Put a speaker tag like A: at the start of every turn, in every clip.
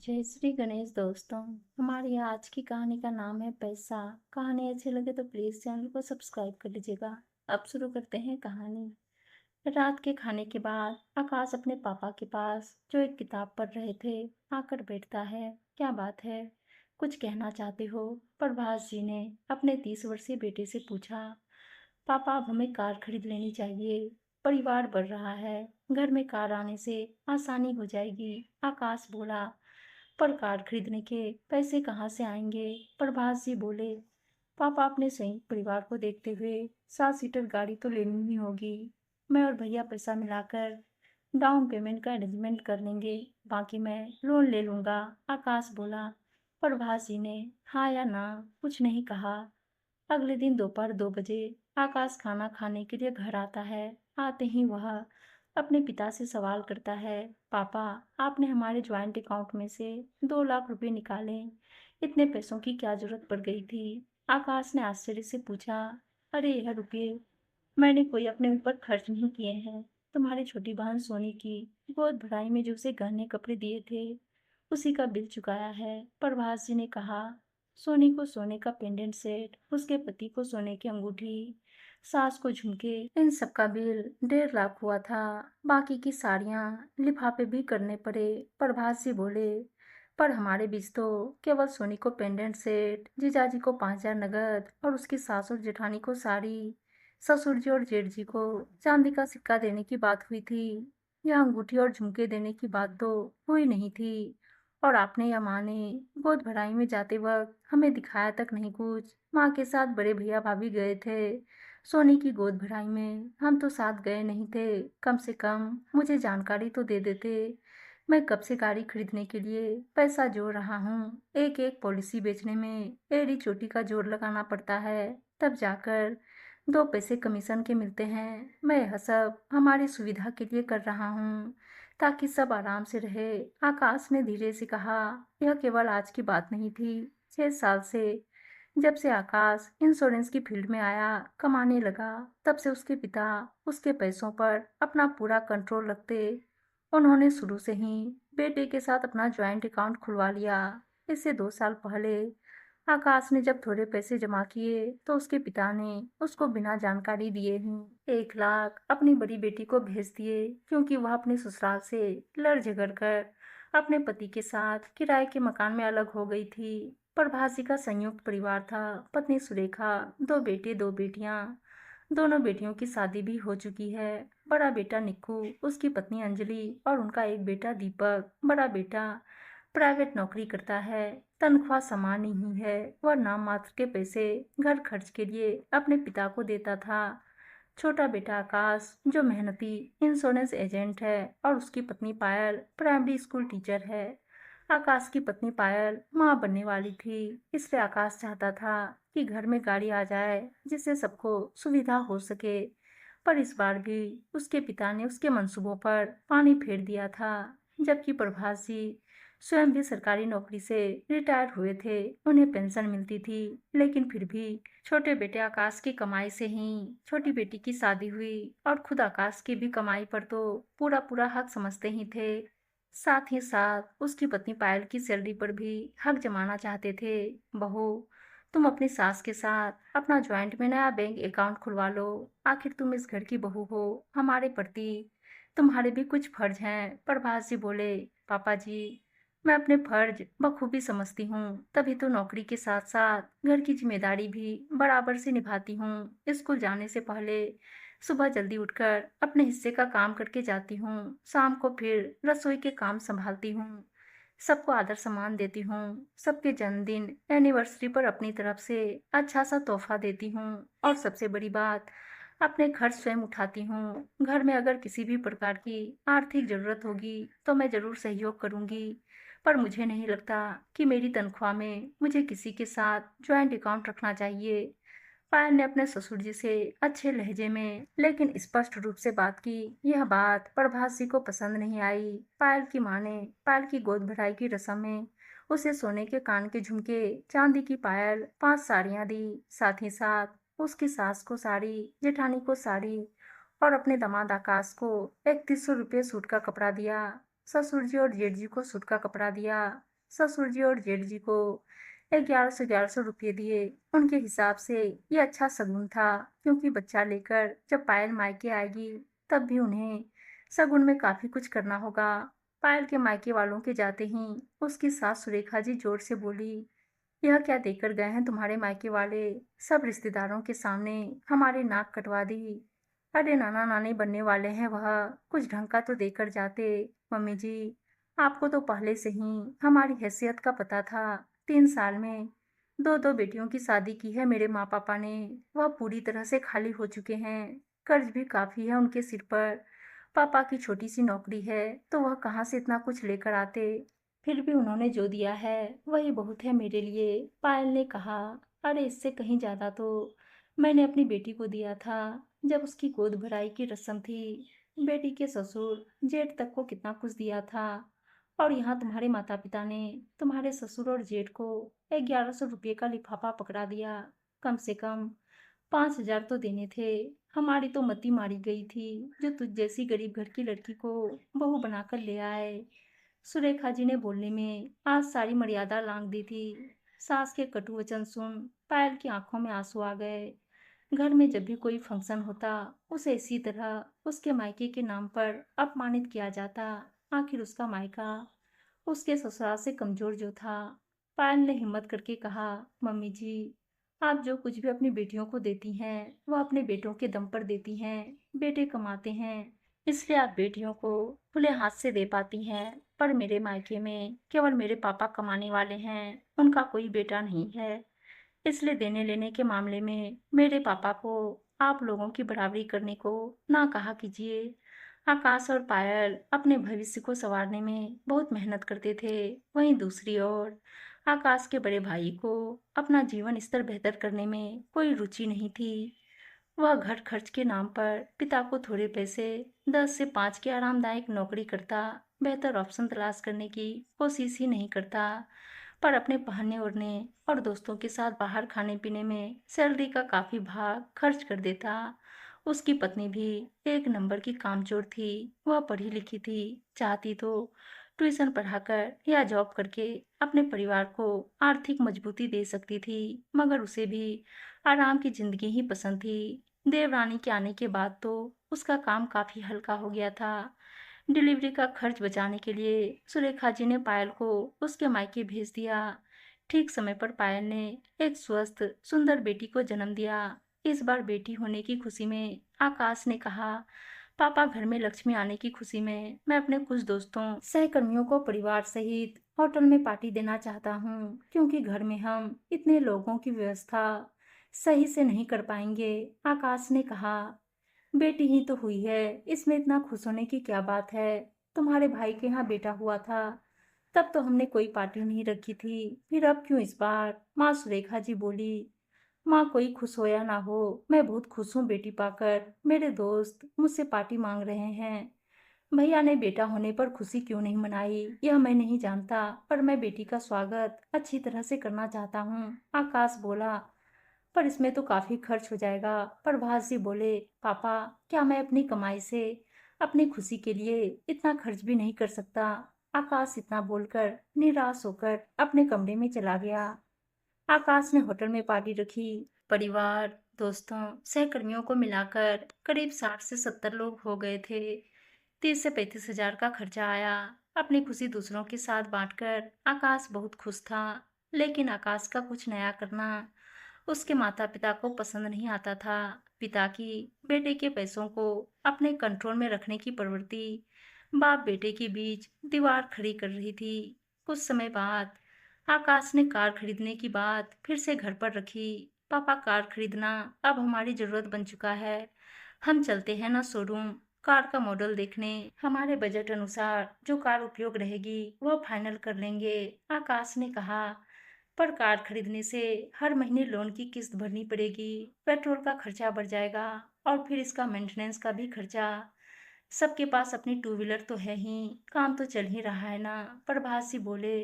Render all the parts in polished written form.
A: जय श्री गणेश दोस्तों। हमारी आज की कहानी का नाम है पैसा। कहानी अच्छी लगे तो प्लीज चैनल को सब्सक्राइब कर लीजिएगा। अब शुरू करते हैं कहानी। रात के खाने के बाद आकाश अपने पापा के पास जो एक किताब पढ़ रहे थे आकर बैठता है। क्या बात है, कुछ कहना चाहते हो? प्रभास जी ने अपने 30 वर्षीय बेटे से पूछा। पापा, अब हमें कार खरीद लेनी चाहिए। परिवार बढ़ रहा है, घर में कार आने से आसानी हो जाएगी। आकाश बोला। पर कार खरीदने के पैसे कहाँ से आएंगे? प्रभास जी बोले। पापा, अपने संयुक्त परिवार को देखते हुए 7 सीटर गाड़ी तो लेनी ही होगी। मैं और भैया पैसा मिलाकर डाउन पेमेंट का अरेंजमेंट कर लेंगे, बाकी मैं लोन ले लूंगा। आकाश बोला। प्रभास जी ने हाँ या ना कुछ नहीं कहा। अगले दिन दोपहर 2 बजे आकाश खाना खाने के लिए घर आता है। आते ही वह अपने पिता से सवाल करता है। पापा, आपने हमारे ज्वाइंट अकाउंट में से 2 लाख रुपए निकाले, इतने पैसों की क्या जरूरत पड़ गई थी? आकाश ने आश्चर्य से पूछा। अरे यह रुपये मैंने कोई अपने ऊपर खर्च नहीं किए हैं। तुम्हारी छोटी बहन सोनी की गोद भराई में जो उसे गहने कपड़े दिए थे उसी का बिल चुकाया है। प्रभास जी ने कहा। सोनी को सोने का पेंडेंट सेट, उसके पति को सोने की अंगूठी, सास को झुमके, इन सब का बिल 1.5 लाख हुआ था। बाकी की साड़ियाँ लिफाफे भी करने पड़े। प्रभास जी बोले। पर हमारे बीच तो केवल सोनी को पेंडेंट सेट, जीजाजी को 5,000 नगद और उसकी सास और जेठानी को साड़ी, ससुर जी और जेठ जी को चांदी का सिक्का देने की बात हुई थी। यह अंगूठी और झुमके देने की बात तो हुई नहीं थी। और आपने या माँ ने गोद भराई में जाते वक्त हमें दिखाया तक नहीं कुछ। माँ के साथ बड़े भैया भाभी गए थे सोनी की गोद भराई में, हम तो साथ गए नहीं थे। कम से कम मुझे जानकारी तो दे देते। मैं कब से गाड़ी खरीदने के लिए पैसा जोड़ रहा हूँ। एक एक पॉलिसी बेचने में एड़ी चोटी का जोड़ लगाना पड़ता है, तब जाकर 2 पैसे कमीशन के मिलते हैं। मैं यह सब हमारी सुविधा के लिए कर रहा हूँ, ताकि सब आराम से रहे। आकाश ने धीरे से कहा। यह केवल आज की बात नहीं थी। 6 साल से, जब से आकाश इंश्योरेंस की फील्ड में आया, कमाने लगा, तब से उसके पिता उसके पैसों पर अपना पूरा कंट्रोल रखते। उन्होंने शुरू से ही बेटे के साथ अपना ज्वाइंट अकाउंट खुलवा लिया। इससे 2 साल पहले आकाश ने जब थोड़े पैसे जमा किए तो उसके पिता ने उसको बिना जानकारी दिए ही 1 लाख अपनी बड़ी बेटी को भेज दिए, क्योंकि वह अपने ससुराल से लड़ झगड़ कर अपने पति के साथ किराए के मकान में अलग हो गई थी। प्रभासी का संयुक्त परिवार था। पत्नी सुरेखा, 2 बेटे 2 बेटियां। दोनों बेटियों की शादी भी हो चुकी है। बड़ा बेटा निक्कू, उसकी पत्नी अंजलि और उनका एक बेटा दीपक। बड़ा बेटा प्राइवेट नौकरी करता है, तनख्वाह समान ही है। वह नाम मात्र के पैसे घर खर्च के लिए अपने पिता को देता था। छोटा बेटा आकाश जो मेहनती इंश्योरेंस एजेंट है और उसकी पत्नी पायल प्राइमरी स्कूल टीचर है। आकाश की पत्नी पायल माँ बनने वाली थी, इसलिए आकाश चाहता था कि घर में गाड़ी आ जाए जिससे सबको सुविधा हो सके। पर इस बार भी उसके पिता ने उसके मंसूबों पर पानी फेर दिया था। जबकि प्रभास जी स्वयं भी सरकारी नौकरी से रिटायर हुए थे, उन्हें पेंशन मिलती थी, लेकिन फिर भी छोटे बेटे आकाश की कमाई से ही छोटी बेटी की शादी हुई और खुद आकाश की भी कमाई पर तो पूरा पूरा हक समझते ही थे। साथ ही साथ उसकी पत्नी पायल की सैलरी पर भी हक जमाना चाहते थे। बहू, तुम अपनी सास के साथ अपना ज्वाइंट में नया बैंक अकाउंट खुलवा लो। आखिर तुम इस घर की बहू हो, हमारे प्रति तुम्हारे भी कुछ फर्ज हैं। प्रभास जी बोले। पापा जी, मैं अपने फर्ज बखूबी समझती हूँ, तभी तो नौकरी के साथ साथ घर की जिम्मेदारी भी बराबर से निभाती हूँ। स्कूल जाने से पहले सुबह जल्दी उठकर अपने हिस्से का काम करके जाती हूँ, शाम को फिर रसोई के काम संभालती हूँ, सबको आदर सम्मान देती हूँ, सबके जन्मदिन एनिवर्सरी पर अपनी तरफ से अच्छा सा तोहफा देती हूँ, और सबसे बड़ी बात, अपने खर्च स्वयं उठाती हूँ। घर में अगर किसी भी प्रकार की आर्थिक जरूरत होगी तो मैं जरूर सहयोग करूंगी। पर मुझे नहीं लगता कि मेरी तनख्वाह में मुझे किसी के साथ ज्वाइंट अकाउंट रखना चाहिए। पायल ने अपने ससुर जी से अच्छे लहजे में लेकिन स्पष्ट रूप से बात की। यह बात प्रभासी को पसंद नहीं आई। पायल की माँ ने पायल की गोद भराई की रस्म में उसे सोने के कान के झुमके, चांदी की पायल, 5 साड़ियाँ दी। साथ ही साथ उसकी सास को साड़ी, जेठानी को साड़ी और अपने दामाद आकाश को 3100 रुपये सूट का कपड़ा दिया। ससुर जी और जेठ जी को सूट का कपड़ा दिया। ससुर जी और जेठ जी को 1100 रुपये दिए। उनके हिसाब से ये अच्छा शगुन था, क्योंकि बच्चा लेकर जब पायल मायके आएगी तब भी उन्हें शगुन में काफी कुछ करना होगा। पायल के मायके वालों के जाते ही उसकी सास सुरेखा जी जोर से बोली, यह क्या देकर गए हैं तुम्हारे मायके वाले? सब रिश्तेदारों के सामने हमारी नाक कटवा दी। अरे नाना नानी बनने वाले हैं वह, कुछ ढंग का तो देकर जाते। मम्मी जी, आपको तो पहले से ही हमारी हैसियत का पता था। 3 साल में दो दो बेटियों की शादी की है मेरे माँ पापा ने। वह पूरी तरह से खाली हो चुके हैं। कर्ज भी काफी है उनके सिर पर। पापा की छोटी सी नौकरी है, तो वह कहाँ से इतना कुछ लेकर आते? फिर भी उन्होंने जो दिया है वही बहुत है मेरे लिए। पायल ने कहा, अरे इससे कहीं ज्यादा तो मैंने अपनी बेटी को दिया था जब उसकी गोद भराई की रस्म थी। बेटी के ससुर जेठ तक को कितना कुछ दिया था, और यहाँ तुम्हारे माता पिता ने तुम्हारे ससुर और जेठ को 1100 रुपये का लिफाफा पकड़ा दिया। कम से कम 5,000 तो देने थे। हमारी तो मती मारी गई थी, जो तुझ जैसी गरीब घर की लड़की को बहू बनाकर ले आए। सुरेखा जी ने बोलने में आज सारी मर्यादा लांघ दी थी। सास के कटु वचन सुन पायल की आंखों में आंसू आ गए। घर में जब भी कोई फंक्शन होता, उसे इसी तरह उसके मायके के नाम पर अपमानित किया जाता। आखिर उसका मायका उसके ससुराल से कमजोर जो था। पायल ने हिम्मत करके कहा, मम्मी जी, आप जो कुछ भी अपनी बेटियों को देती हैं वह अपने बेटों के दम पर देती हैं। बेटे कमाते हैं, इसलिए आप बेटियों को खुले हाथ से दे पाती हैं। पर मेरे मायके में केवल मेरे पापा कमाने वाले हैं, उनका कोई बेटा नहीं है। इसलिए देने लेने के मामले में मेरे पापा को आप लोगों की बराबरी करने को ना कहा कीजिए। आकाश और पायल अपने भविष्य को संवारने में बहुत मेहनत करते थे। वहीं दूसरी ओर आकाश के बड़े भाई को अपना जीवन स्तर बेहतर करने में कोई रुचि नहीं थी। वह घर खर्च के नाम पर पिता को थोड़े पैसे 10 से 5 की आरामदायक नौकरी करता, बेहतर ऑप्शन तलाश करने की कोशिश ही नहीं करता, पर अपने पहनने ओढ़ने और दोस्तों के साथ बाहर खाने पीने में सैलरी का काफी भाग खर्च कर देता। उसकी पत्नी भी एक नंबर की कामचोर थी। वह पढ़ी लिखी थी, चाहती तो ट्यूशन पढ़ाकर या जॉब करके अपने परिवार को आर्थिक मजबूती दे सकती थी, मगर उसे भी आराम की जिंदगी ही पसंद थी। देवरानी के आने के बाद तो उसका काम काफी हल्का हो गया था। डिलीवरी का खर्च बचाने के लिए सुरेखा जी ने पायल को उसके मायके भेज दिया। ठीक समय पर पायल ने एक स्वस्थ सुंदर बेटी को जन्म दिया। इस बार बेटी होने की खुशी में आकाश ने कहा, पापा घर में लक्ष्मी आने की खुशी में मैं अपने कुछ दोस्तों सहकर्मियों को परिवार सहित होटल में पार्टी देना चाहता हूँ, क्योंकि घर में हम इतने लोगों की व्यवस्था सही से नहीं कर पाएंगे। आकाश ने कहा, बेटी ही तो हुई है, इसमें इतना खुश होने की क्या बात है? तुम्हारे भाई के यहाँ बेटा हुआ था तब तो हमने कोई पार्टी नहीं रखी थी, फिर अब क्यों इस बार? माँ सुरेखा जी बोली, माँ कोई खुश हो या ना हो, मैं बहुत खुश हूँ बेटी पाकर। मेरे दोस्त मुझसे पार्टी मांग रहे हैं। भैया ने बेटा होने पर खुशी क्यों नहीं मनाई यह मैं नहीं जानता, पर मैं बेटी का स्वागत अच्छी तरह से करना चाहता हूँ। आकाश बोला, पर इसमें तो काफी खर्च हो जाएगा। प्रभास जी बोले, पापा क्या मैं अपनी कमाई से अपनी खुशी के लिए इतना खर्च भी नहीं कर सकता? आकाश इतना बोलकर निराश होकर अपने कमरे में चला गया। आकाश ने होटल में पार्टी रखी। परिवार, दोस्तों, सहकर्मियों को मिलाकर करीब 60 से 70 लोग हो गए थे। 30 से 35 हजार का खर्चा आया। अपनी खुशी दूसरों के साथ बांटकर आकाश बहुत खुश था। लेकिन आकाश का कुछ नया करना उसके माता पिता को पसंद नहीं आता था। पिता की बेटे के पैसों को अपने कंट्रोल में रखने की प्रवृत्ति बाप बेटे के बीच दीवार खड़ी कर रही थी। कुछ समय बाद आकाश ने कार खरीदने की बात फिर से घर पर रखी। पापा कार खरीदना अब हमारी जरूरत बन चुका है। हम चलते हैं ना शोरूम, कार का मॉडल देखने। हमारे बजट अनुसार जो कार उपयोग रहेगी वह फाइनल कर लेंगे। आकाश ने कहा, पर कार खरीदने से हर महीने लोन की किस्त भरनी पड़ेगी, पेट्रोल का खर्चा बढ़ जाएगा, और फिर इसका मेंटेनेंस का भी खर्चा। सबके पास अपनी टू व्हीलर तो है ही, काम तो चल ही रहा है ना। प्रभास जी बोले,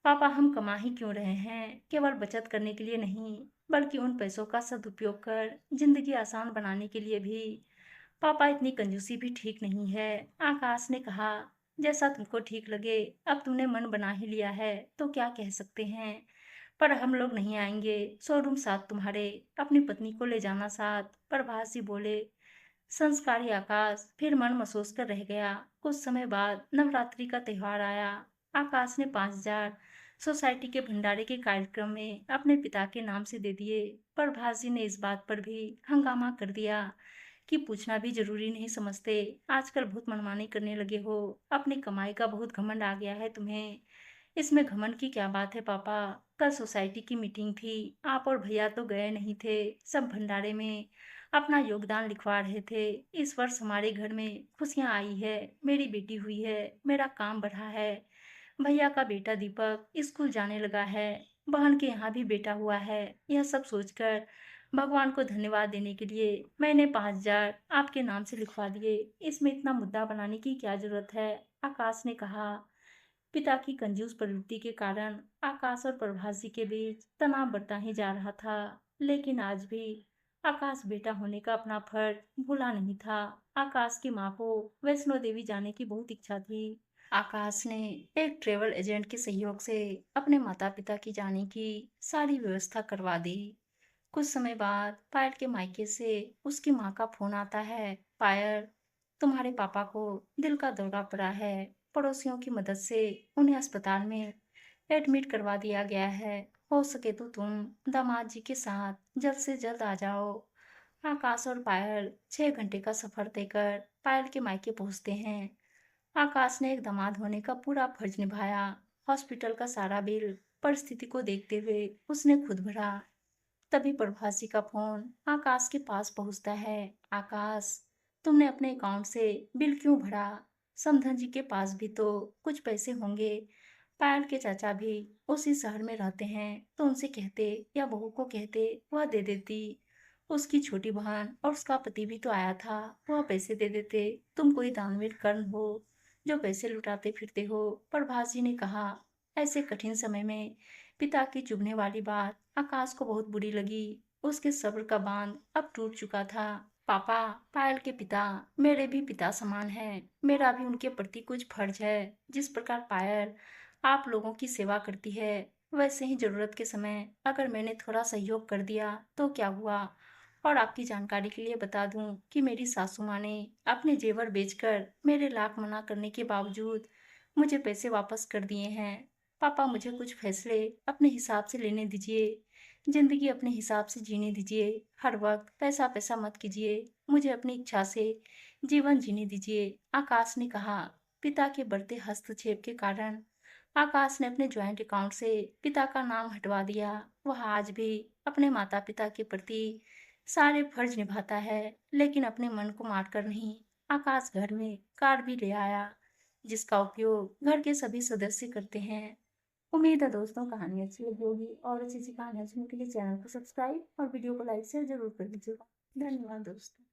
A: पापा हम कमा ही क्यों रहे हैं? केवल बचत करने के लिए नहीं, बल्कि उन पैसों का सदुपयोग कर जिंदगी आसान बनाने के लिए भी। पापा इतनी कंजूसी भी ठीक नहीं है। आकाश ने कहा, जैसा तुमको ठीक लगे। अब तुमने मन बना ही लिया है तो क्या कह सकते हैं। पर हम लोग नहीं आएंगे। शोरूम साथ तुम्हारे। अपनी पत्नी को ले जाना साथ। प्रभास जी बोले। संस्कारी आकाश फिर मन महसूस कर रह गया। कुछ समय बाद नवरात्रि का त्योहार आया। आकाश ने 5,000 सोसाइटी के भंडारे के कार्यक्रम में अपने पिता के नाम से दे दिए। पर भाजी ने इस बात पर भी हंगामा कर दिया कि पूछना भी जरूरी नहीं समझते। आजकल बहुत मनमानी करने लगे हो। अपनी कमाई का बहुत घमंड आ गया है तुम्हें। इसमें घमंड की क्या बात है पापा। कल सोसाइटी की मीटिंग थी। आप और भैया तो गए नहीं थे। सब भंडारे में अपना योगदान लिखवा रहे थे। इस वर्ष हमारे घर में खुशियां आई है। मेरी बेटी हुई है। मेरा काम बढ़ा है। भैया का बेटा दीपक स्कूल जाने लगा है। बहन के यहाँ भी बेटा हुआ है। यह सब सोचकर भगवान को धन्यवाद देने के लिए मैंने 5,000 आपके नाम से लिखवा दिए। इसमें इतना मुद्दा बनाने की क्या जरूरत है। आकाश ने कहा। पिता की कंजूस प्रवृत्ति के कारण आकाश और प्रभास जी के बीच तनाव बढ़ता ही जा रहा था। लेकिन आज भी आकाश बेटा होने का अपना फर्ज भूला नहीं था। आकाश की माँ को वैष्णो देवी जाने की बहुत इच्छा थी। आकाश ने एक ट्रेवल एजेंट के सहयोग से अपने माता पिता की जाने की सारी व्यवस्था करवा दी। कुछ समय बाद पायल के मायके से उसकी माँ का फोन आता है। पायल, तुम्हारे पापा को दिल का दौरा पड़ा है। पड़ोसियों की मदद से उन्हें अस्पताल में एडमिट करवा दिया गया है। हो सके तो तुम दामाद जी के साथ जल्द से जल्द आ जाओ। आकाश और पायल 6 घंटे का सफर तय कर पायल के मायके पहुंचते हैं। आकाश ने एक दामाद होने का पूरा फर्ज निभाया। हॉस्पिटल का सारा बिल परिस्थिति को देखते हुए उसने खुद भरा। तभी प्रभासी का फोन आकाश के पास पहुंचता है। आकाश, तुमने अपने अकाउंट से बिल क्यों भरा। समधन जी के पास भी तो कुछ पैसे होंगे। पायल के चाचा भी उसी शहर में रहते हैं तो उनसे कहते या बहू को कहते वह दे देती। उसकी छोटी बहन और उसका पति भी तो आया था। वह पैसे दे देते। तुम कोई दानवीर कर्ण हो जो पैसे लुटाते फिरते हो। प्रभासी ने कहा। ऐसे कठिन समय में पिता की चुभने वाली बात आकाश को बहुत बुरी लगी। उसके सब्र का बांध अब टूट चुका था। पापा, पायल के पिता मेरे भी पिता समान हैं। मेरा भी उनके प्रति कुछ फर्ज है। जिस प्रकार पायल आप लोगों की सेवा करती है, वैसे ही जरूरत के समय अगर मैंने थोड़ा सहयोग कर दिया तो क्या हुआ। और आपकी जानकारी के लिए बता दूं कि मेरी सासू माँ ने अपने जेवर बेचकर मेरे लाख मना करने के बावजूद मुझे पैसे वापस कर दिए हैं। पापा, मुझे कुछ फैसले अपने हिसाब से लेने दीजिए। जिंदगी अपने हिसाब से जीने दीजिए। हर वक्त पैसा पैसा मत कीजिए। मुझे अपनी इच्छा से जीवन जीने दीजिए। आकाश ने कहा। पिता के बढ़ते हस्तक्षेप के कारण आकाश ने अपने ज्वाइंट अकाउंट से पिता का नाम हटवा दिया। वह आज भी अपने माता पिता के प्रति सारे फर्ज निभाता है, लेकिन अपने मन को मारकर नहीं। आकाश घर में कार भी ले आया जिसका उपयोग घर के सभी सदस्य करते हैं। उम्मीद है दोस्तों कहानी अच्छी लगी होगी और अच्छी अच्छी कहानियां सुनने के लिए चैनल को सब्सक्राइब और वीडियो को लाइक शेयर जरूर कर दीजिएगा। धन्यवाद दोस्तों।